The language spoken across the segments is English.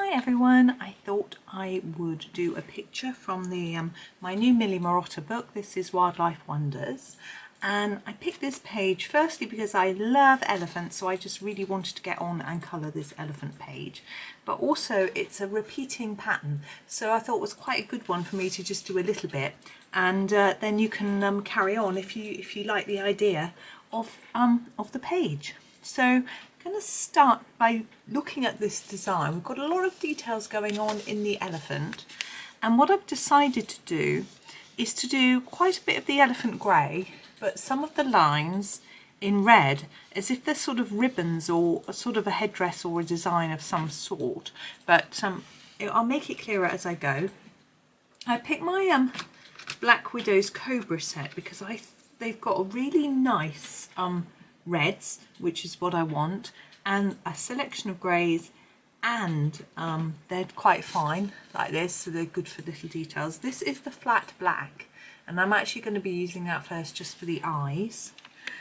Hi everyone, I thought I would do a picture from the my new Millie Marotta book. This is Wildlife Wonders, and I picked this page firstly because I love elephants, so I just really wanted to get on and colour this elephant page, but also it's a repeating pattern, so I thought it was quite a good one for me to just do a little bit, and then you can carry on if you like the idea of the page. So I'm going to start by looking at this design. We've got a lot of details going on in the elephant, and what I've decided to do is to do quite a bit of the elephant grey, but some of the lines in red as if they're sort of ribbons or a sort of a headdress or a design of some sort, but I'll make it clearer as I go. I picked my Black Widow's Cobra set because they've got a really nice reds, which is what I want, and a selection of greys, and they're quite fine like this, so they're good for little details. This is the flat black, and I'm actually going to be using that first just for the eyes.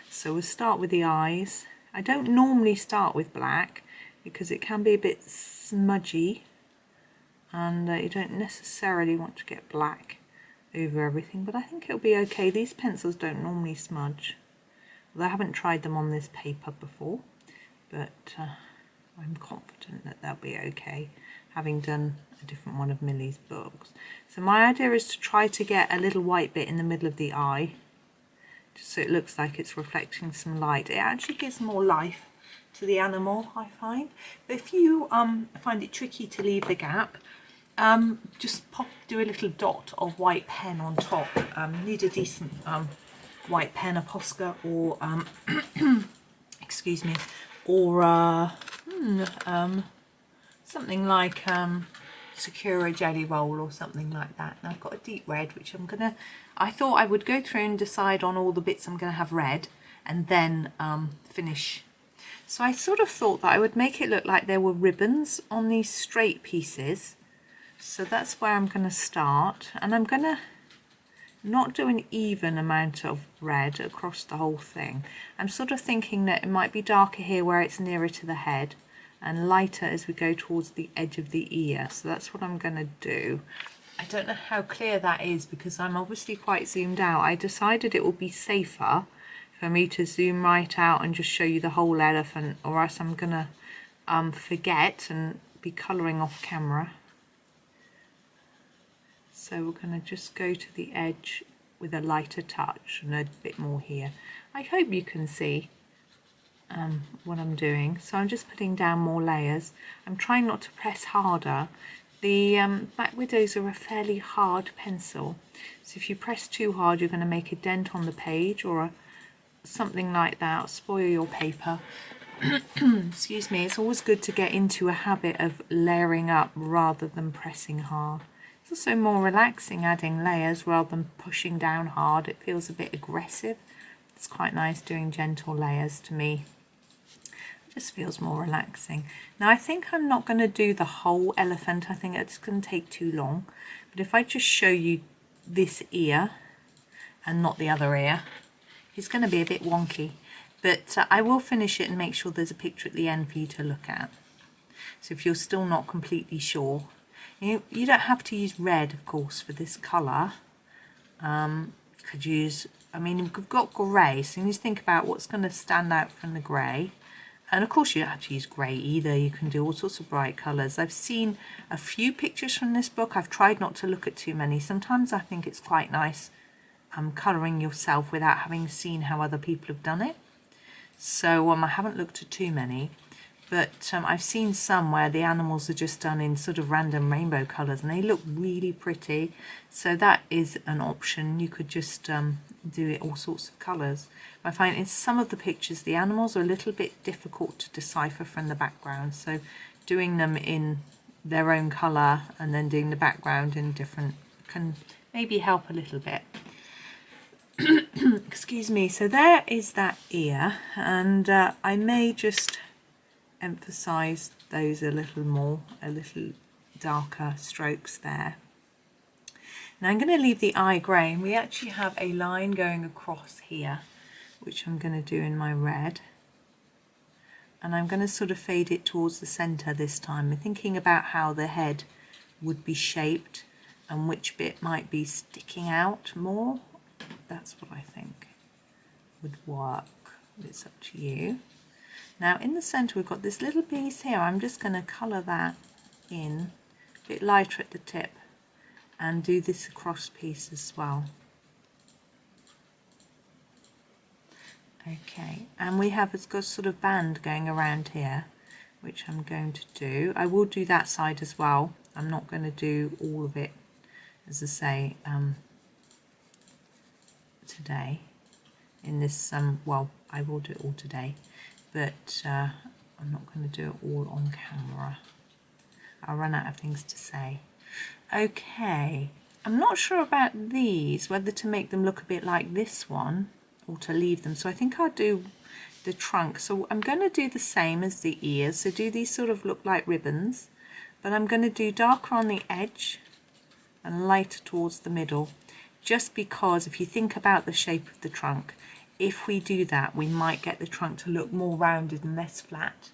So we'll start with the eyes. I don't normally start with black because it can be a bit smudgy, and you don't necessarily want to get black over everything, but I think it'll be okay. These pencils don't normally smudge. I haven't tried them on this paper before, but I'm confident that they'll be okay, having done a different one of Millie's books. So my idea is to try to get a little white bit in the middle of the eye, just so it looks like it's reflecting some light. It actually gives more life to the animal, I find. But if you find it tricky to leave the gap, just do a little dot of white pen on top. Need a decent white pen, a Posca, or excuse me, or something like Sakura Jelly Roll or something like that. And I've got a deep red, which I thought I would go through and decide on all the bits I'm gonna have red, and then finish. So I sort of thought that I would make it look like there were ribbons on these straight pieces. So that's where I'm gonna start, and I'm gonna not do an even amount of red across the whole thing. I'm sort of thinking that it might be darker here where it's nearer to the head, and lighter as we go towards the edge of the ear. So that's what I'm going to do. I don't know how clear that is because I'm obviously quite zoomed out. I decided it would be safer for me to zoom right out and just show you the whole elephant, or else I'm going to forget and be colouring off camera. So we're going to just go to the edge with a lighter touch and a bit more here. I hope you can see what I'm doing. So I'm just putting down more layers. I'm trying not to press harder. The Black Widows are a fairly hard pencil. So if you press too hard, you're going to make a dent on the page or something like that, spoil your paper. Excuse me. It's always good to get into a habit of layering up rather than pressing hard. It's also more relaxing adding layers rather than pushing down hard. It feels a bit aggressive. It's quite nice doing gentle layers to me. It just feels more relaxing. Now I think I'm not going to do the whole elephant. I think it's going to take too long. But if I just show you this ear and not the other ear, it's going to be a bit wonky. But I will finish it and make sure there's a picture at the end for you to look at. So if you're still not completely sure, you don't have to use red, of course, for this colour. You could use, I mean, we've got grey, so you need to think about what's going to stand out from the grey. And of course you don't have to use grey either, you can do all sorts of bright colours. I've seen a few pictures from this book. I've tried not to look at too many. Sometimes I think it's quite nice colouring yourself without having seen how other people have done it. So I haven't looked at too many. But I've seen some where the animals are just done in sort of random rainbow colours and they look really pretty. So that is an option. You could just do it all sorts of colours. I find in some of the pictures the animals are a little bit difficult to decipher from the background. So doing them in their own colour and then doing the background in different can maybe help a little bit. Excuse me. So there is that ear, and I may just emphasize those a little more, a little darker strokes there. Now I'm going to leave the eye grey, and we actually have a line going across here, which I'm going to do in my red. and I'm going to sort of fade it towards the center this time. I'm thinking about how the head would be shaped and which bit might be sticking out more. That's what I think would work. It's up to you. Now in the center we've got this little piece here. I'm just going to color that in a bit lighter at the tip and do this across piece as well. Okay, and we have a sort of band going around here, which I'm going to do. I will do that side as well. I'm not going to do all of it, as I say, today in this, well, I will do it all today, but I'm not going to do it all on camera. I'll run out of things to say. Okay, I'm not sure about these, whether to make them look a bit like this one or to leave them, so I think I'll do the trunk. So I'm going to do the same as the ears, so do these sort of look like ribbons, but I'm going to do darker on the edge and lighter towards the middle, just because if you think about the shape of the trunk, if we do that we might get the trunk to look more rounded and less flat.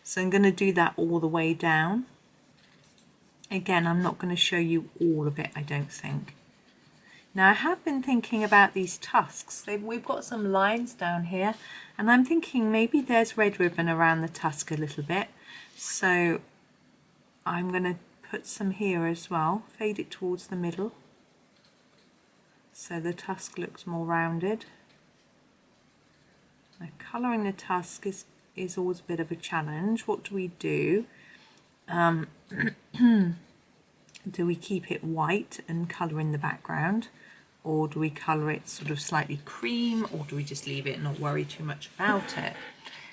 So I'm going to do that all the way down. Again, I'm not going to show you all of it, I don't think. Now I have been thinking about these tusks. We've got some lines down here, and I'm thinking maybe there's red ribbon around the tusk a little bit. So I'm going to put some here as well, fade it towards the middle, so the tusk looks more rounded. Now colouring the tusk is always a bit of a challenge. What do we do? Do we keep it white and colour in the background, or do we colour it sort of slightly cream, or do we just leave it and not worry too much about it?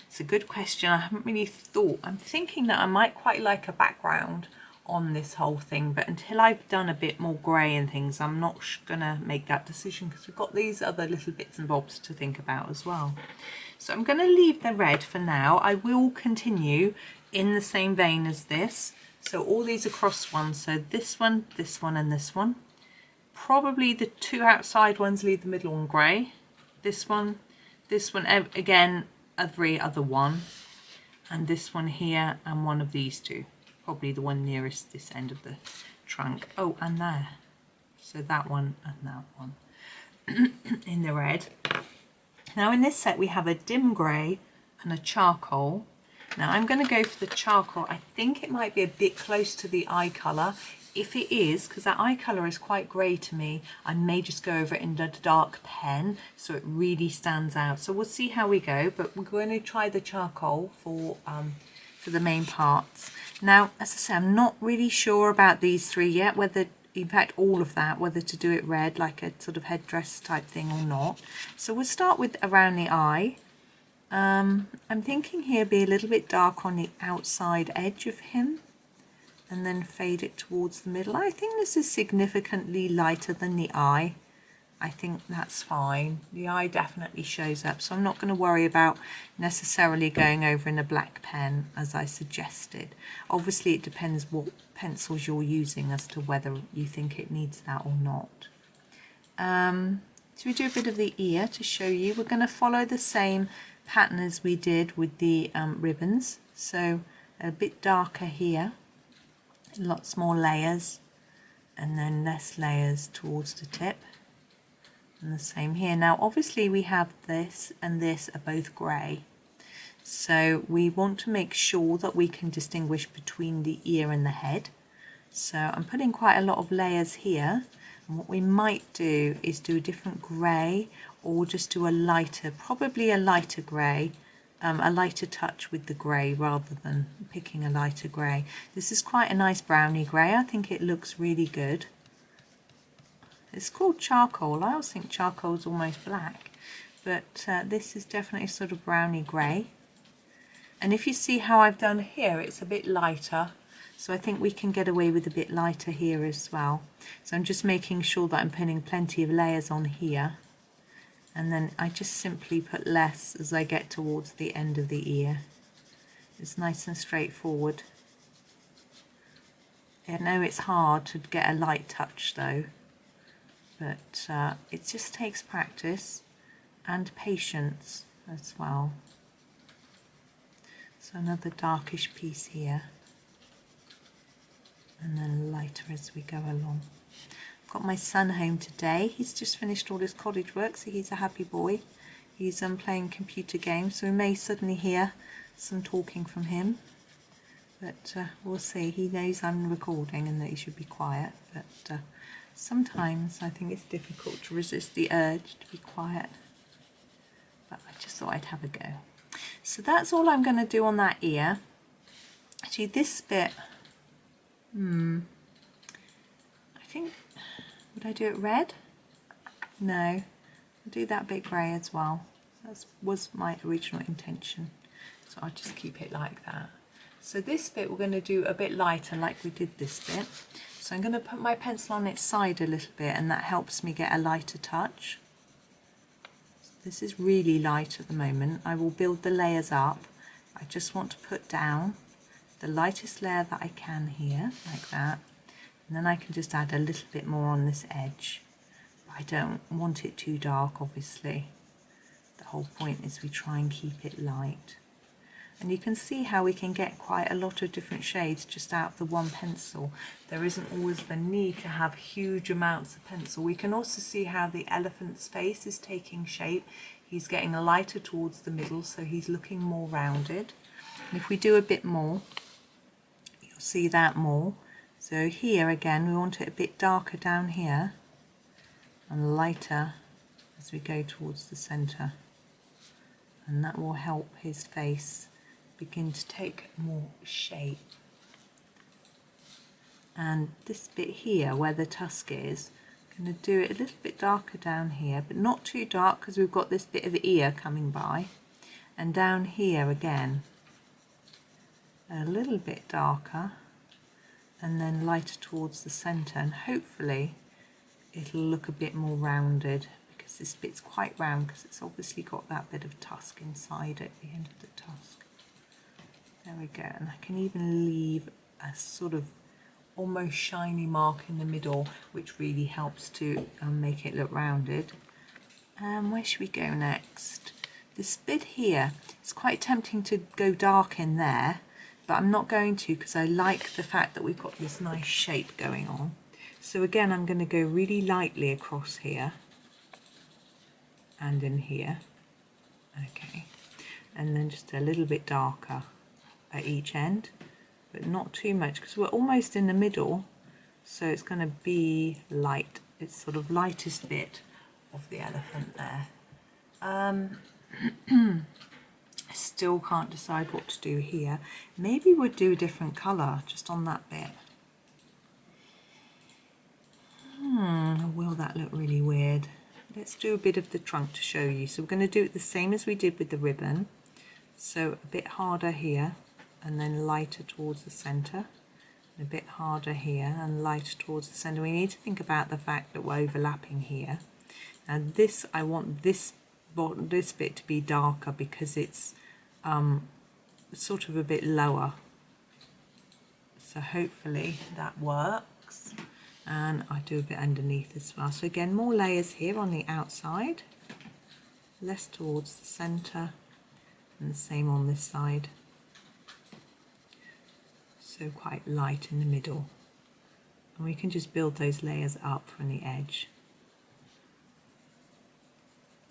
It's a good question. I haven't really thought. I'm thinking that I might quite like a background on this whole thing, but until I've done a bit more grey and things, I'm not gonna make that decision, because we've got these other little bits and bobs to think about as well. So I'm going to leave the red for now. I will continue in the same vein as this. So all these across ones, so this one, and this one. Probably the two outside ones, leave the middle one grey. This one, again, every other one. And this one here, and one of these two. Probably the one nearest this end of the trunk. Oh, and there. So that one and that one in the red. Now in this set we have a dim grey and a charcoal. Now I'm going to go for the charcoal. I think it might be a bit close to the eye colour. If it is, because that eye colour is quite grey to me, I may just go over it in a dark pen so it really stands out. So we'll see how we go, but we're going to try the charcoal for the main parts. Now, as I say, I'm not really sure about these three yet, whether, in fact all of that, whether to do it red like a sort of headdress type thing or not. So we'll start with around the eye. I'm thinking here be a little bit dark on the outside edge of him, and then fade it towards the middle. I think this is significantly lighter than the eye. I think that's fine. The eye definitely shows up, so I'm not going to worry about necessarily going over in a black pen as I suggested. Obviously it depends what pencils you're using as to whether you think it needs that or not. So we do a bit of the ear to show you. We're going to follow the same pattern as we did with the ribbons, so a bit darker here, lots more layers, and then less layers towards the tip, and the same here. Now obviously we have this and this are both grey, so we want to make sure that we can distinguish between the ear and the head. So I'm putting quite a lot of layers here, and what we might do is do a different grey, or just do a lighter, probably a lighter grey, a lighter touch with the grey rather than picking a lighter grey. This is quite a nice browny grey. I think it looks really good. It's called charcoal. I always think charcoal is almost black, but this is definitely sort of browny grey. And if you see how I've done here, it's a bit lighter, so I think we can get away with a bit lighter here as well. So I'm just making sure that I'm putting plenty of layers on here, and then I just simply put less as I get towards the end of the ear. It's nice and straightforward. I know it's hard to get a light touch though, but it just takes practice and patience as well. So another darkish piece here, and then lighter as we go along. I've got my son home today. He's just finished all his college work, so he's a happy boy. He's playing computer games, so we may suddenly hear some talking from him, but we'll see. He knows I'm recording and that he should be quiet, but sometimes I think it's difficult to resist the urge to be quiet, but I just thought I'd have a go. So that's all I'm going to do on that ear. Actually, this bit, I think, would I do it red? No, I'll do that bit grey as well. That was my original intention, so I'll just keep it like that. So this bit we're going to do a bit lighter like we did this bit. So I'm going to put my pencil on its side a little bit, and that helps me get a lighter touch. So this is really light at the moment. I will build the layers up. I just want to put down the lightest layer that I can here, like that. And then I can just add a little bit more on this edge. But I don't want it too dark, obviously. The whole point is we try and keep it light. And you can see how we can get quite a lot of different shades just out of the one pencil. There isn't always the need to have huge amounts of pencil. We can also see how the elephant's face is taking shape. He's getting lighter towards the middle, so he's looking more rounded. And if we do a bit more, you'll see that more. So here again, we want it a bit darker down here and lighter as we go towards the centre. And that will help his face begin to take more shape. And this bit here where the tusk is, I'm going to do it a little bit darker down here, but not too dark because we've got this bit of ear coming by. And down here again, a little bit darker, and then lighter towards the centre, and hopefully it'll look a bit more rounded, because this bit's quite round because it's obviously got that bit of tusk inside at the end of the tusk. There we go, and I can even leave a sort of almost shiny mark in the middle, which really helps to make it look rounded. Where should we go next? This bit here, it's quite tempting to go dark in there, but I'm not going to because I like the fact that we've got this nice shape going on. So again, I'm going to go really lightly across here and in here. Okay, and then just a little bit darker at each end, but not too much because we're almost in the middle, so it's going to be light. It's sort of lightest bit of the elephant there. I still can't decide what to do here. Maybe we'll do a different colour just on that bit. Will that look really weird? Let's do a bit of the trunk to show you. So we're going to do it the same as we did with the ribbon. So a bit harder here and then lighter towards the centre. A bit harder here and lighter towards the centre. We need to think about the fact that we're overlapping here. Now this, I want this bit to be darker because it's sort of a bit lower. So hopefully that works. And I do a bit underneath as well. So again, more layers here on the outside, less towards the centre, and the same on this side. So quite light in the middle. And we can just build those layers up from the edge.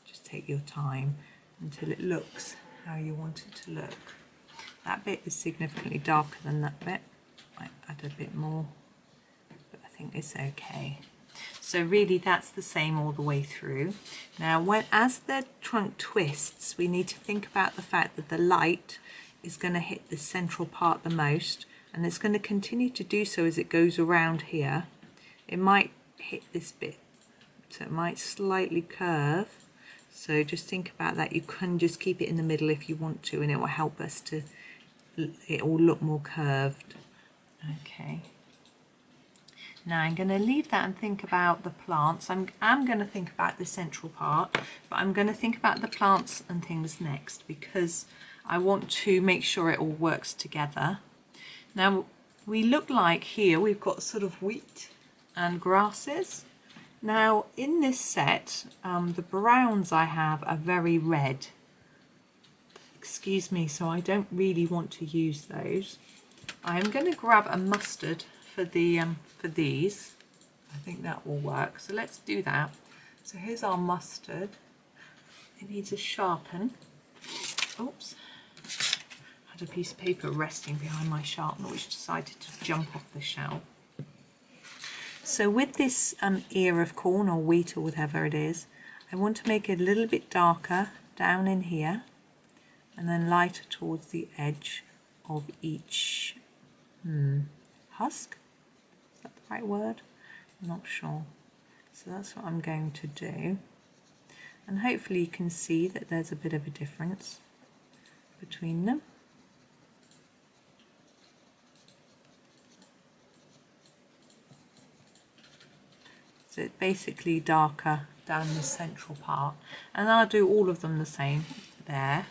Just take your time until it looks how you want it to look. That bit is significantly darker than that bit. Might add a bit more, but I think it's okay. So really that's the same all the way through. Now as the trunk twists, we need to think about the fact that the light is going to hit the central part the most, and it's going to continue to do so as it goes around here. It might hit this bit, so it might slightly curve. So just think about that. You can just keep it in the middle if you want to, and it will help us to it will look more curved. Okay. Now I'm going to leave that and think about the plants. I'm going to think about the central part, but I'm going to think about the plants and things next because I want to make sure it all works together. Now we look like here we've got sort of wheat and grasses. Now in this set, the browns I have are very red. excuse me, so I don't really want to use those. I'm going to grab a mustard for the for these. I think that will work. So let's do that. So here's our mustard. It needs a sharpen. Oops. I had a piece of paper resting behind my sharpener which decided to jump off the shelf. So with this ear of corn or wheat or whatever it is, I want to make it a little bit darker down in here and then lighter towards the edge of each husk. Is that the right word? I'm not sure. So that's what I'm going to do. And hopefully you can see that there's a bit of a difference between them. So it's basically darker down the central part. And I'll do all of them the same there.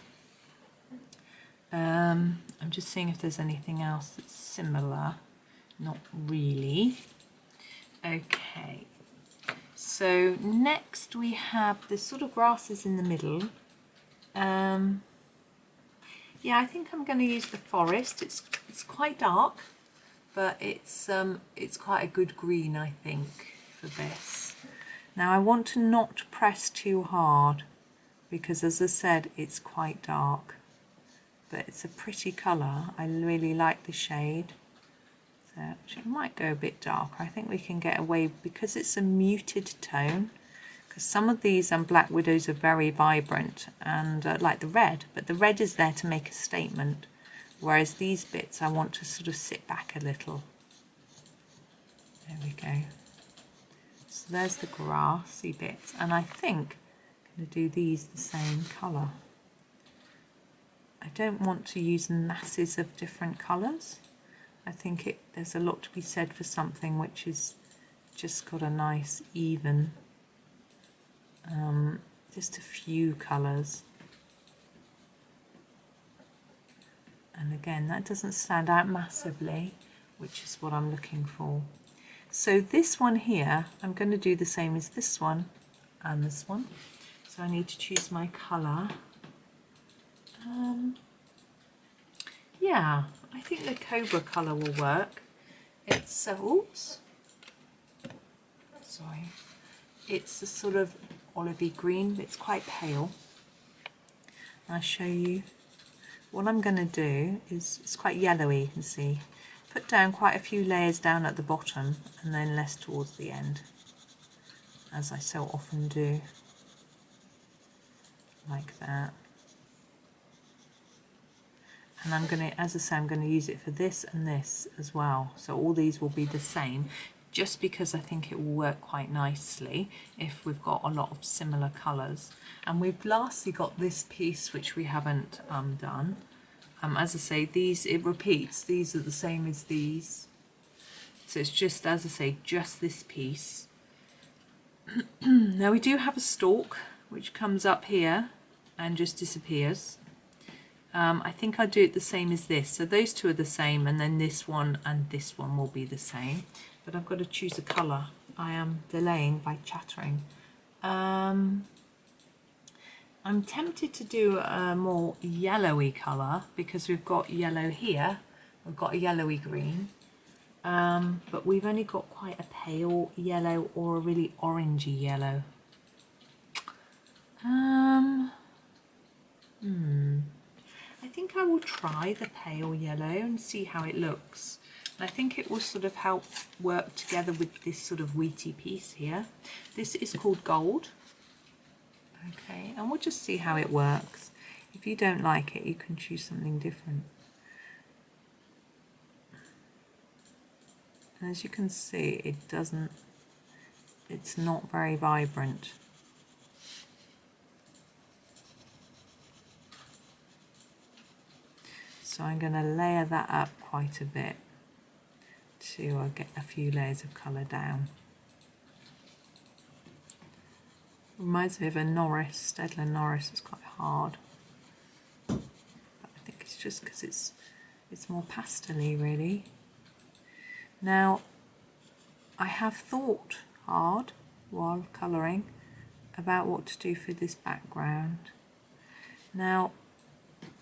I'm just seeing if there's anything else that's similar. Not really. Okay. So next we have the sort of grasses in the middle. Yeah, I think I'm going to use the forest. It's quite dark, but it's quite a good green, I think, for this. Now I want to not press too hard because, as I said, it's quite dark, but it's a pretty colour. I really like the shade. So actually, it might go a bit darker. I think we can get away because it's a muted tone. Because some of these Black Widows are very vibrant and like the red, but the red is there to make a statement. Whereas these bits, I want to sort of sit back a little. There we go. So there's the grassy bits, and I think I'm going to do these the same colour. I don't want to use masses of different colours. I think there's a lot to be said for something which is just got a nice even, just a few colours. And again, that doesn't stand out massively, which is what I'm looking for. So this one here, I'm going to do the same as this one and this one. So I need to choose my colour. Yeah, I think the Cobra colour will work. It's oops, sorry. It's a sort of olivey green. It's quite pale. I'll show you. What I'm going to do is, it's quite yellowy, you can see. Put down quite a few layers down at the bottom and then less towards the end, as I so often do, like that. And I'm going to, as I say, I'm going to use it for this and this as well. So all these will be the same, just because I think it will work quite nicely if we've got a lot of similar colours. And we've lastly got this piece which we haven't done. As I say, these, it repeats, these are the same as these. So it's just, as I say, just this piece. Now we do have a stalk which comes up here and just disappears. I think I'll do it the same as this. So those two are the same, and then this one and this one will be the same. But I've got to choose a colour. I am delaying by chattering. I'm tempted to do a more yellowy colour because we've got yellow here. We've got a yellowy green. But we've only got quite a pale yellow or a really orangey yellow. I think I will try the pale yellow and see how it looks. And I think it will sort of help work together with this sort of wheaty piece here. This is called gold. Okay, and we'll just see how it works. If you don't like it, you can choose something different. And as you can see, it's not very vibrant. So I'm going to layer that up quite a bit to get a few layers of colour down. Reminds me of a Noris, Staedtler Noris. It's quite hard, but I think it's just because it's more pastel-y really. Now I have thought hard while colouring about what to do for this background. Now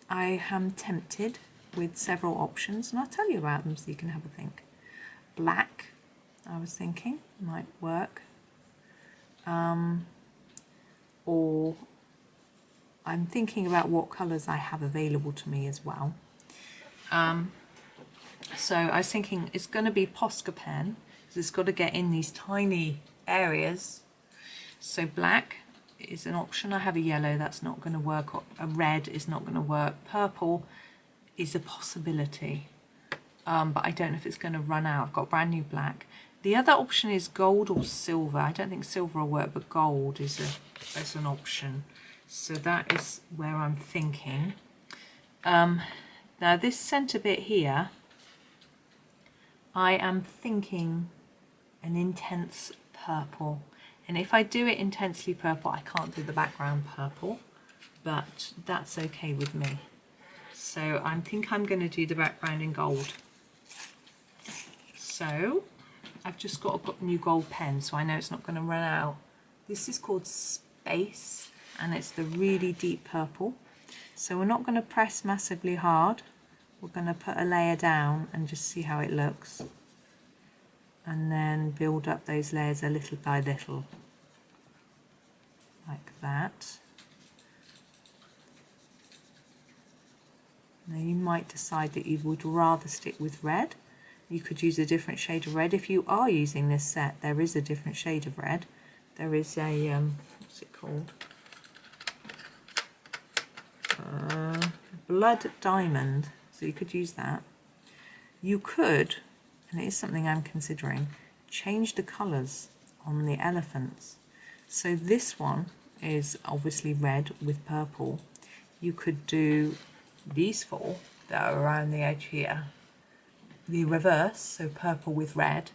I am tempted with several options, and I'll tell you about them so you can have a think. Black, I was thinking, might work. Or I'm thinking about what colours I have available to me as well. So I was thinking it's going to be Posca pen, because it's got to get in these tiny areas. So black is an option. I have a yellow, that's not going to work. A red is not going to work. Purple is a possibility, but I don't know if it's going to run out. I've got brand new black. The other option is gold or silver. I don't think silver will work, but gold is an option. So that is where I'm thinking. Now this centre bit here, I am thinking an intense purple. And if I do it intensely purple, I can't do the background purple, but that's okay with me. So I think I'm going to do the background in gold. So I've just got a new gold pen, so I know it's not going to run out. This is called Space, and it's the really deep purple. So we're not going to press massively hard. We're going to put a layer down and just see how it looks. And then build up those layers a little by little. Like that. Now you might decide that you would rather stick with red. You could use a different shade of red. If you are using this set, there is a different shade of red. There is a, what's it called? Blood Diamond. So you could use that. You could, and it is something I'm considering, change the colours on the elephants. So this one is obviously red with purple. You could do these four that are around the edge here, the reverse, so purple with red,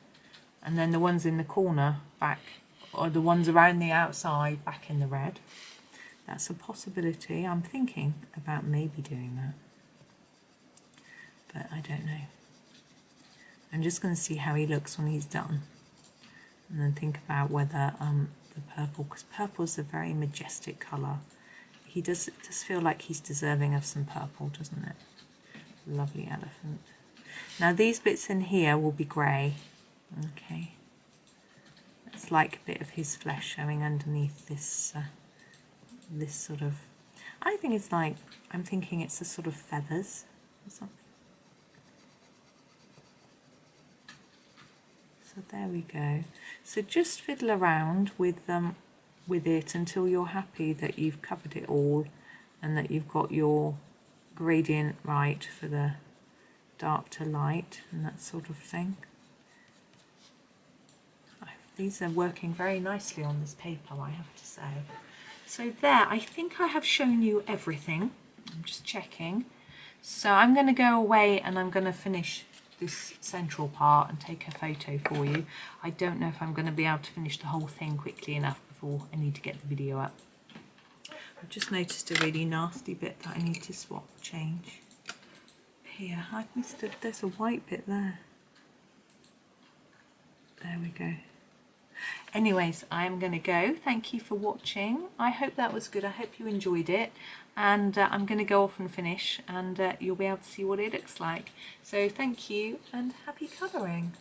and then the ones in the corner back, or the ones around the outside back in the red. That's a possibility. I'm thinking about maybe doing that, but I don't know. I'm just going to see how he looks when he's done, and then think about whether the purple, because purple is a very majestic colour. It does feel like he's deserving of some purple, doesn't it? Lovely elephant. Now these bits in here will be grey. Okay. It's like a bit of his flesh showing underneath this this sort of, I think it's like, I'm thinking it's a sort of feathers or something. So there we go. So just fiddle around with it until you're happy that you've covered it all and that you've got your gradient right for the dark to light and that sort of thing. These are working very nicely on this paper, I have to say. So there, I think I have shown you everything. I'm just checking. So I'm going to go away and I'm going to finish this central part and take a photo for you. I don't know if I'm going to be able to finish the whole thing quickly enough before I need to get the video up. I've just noticed a really nasty bit that I need to change. Here, I've missed it. There's a white bit there. There we go. Anyways, I'm going to go. Thank you for watching. I hope that was good. I hope you enjoyed it. And I'm going to go off and finish, and you'll be able to see what it looks like. So thank you and happy colouring.